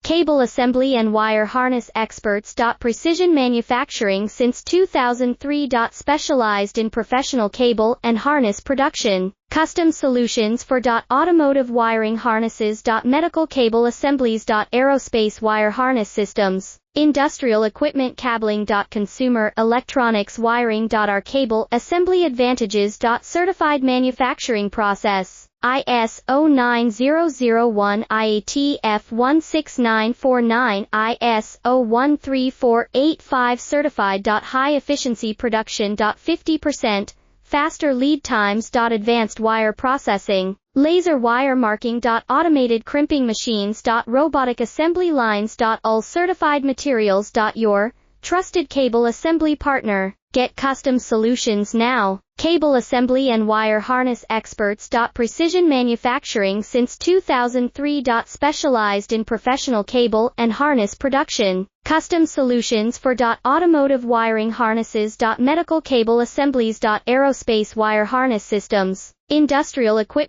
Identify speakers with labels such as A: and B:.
A: Cable assembly and wire harness experts. Precision manufacturing since 2003. Specialized in professional cable and harness production. Custom solutions for automotive wiring harnesses. Medical cable assemblies. Aerospace wire harness systems. Industrial equipment cabling. Consumer electronics wiring. Our cable assembly advantages. Certified manufacturing process. ISO 9001 IATF 16949 ISO 13485 certified. High efficiency production. 50% faster lead times. Advanced wire processing, laser wire marking. Automated crimping machines. Robotic assembly lines. All certified materials. Your trusted cable assembly partner. Get custom solutions now. Cable assembly and wire harness experts. Precision manufacturing since 2003. Specialized in professional cable and harness production. Custom solutions for automotive wiring harnesses. Medical cable assemblies. Aerospace wire harness systems. Industrial equipment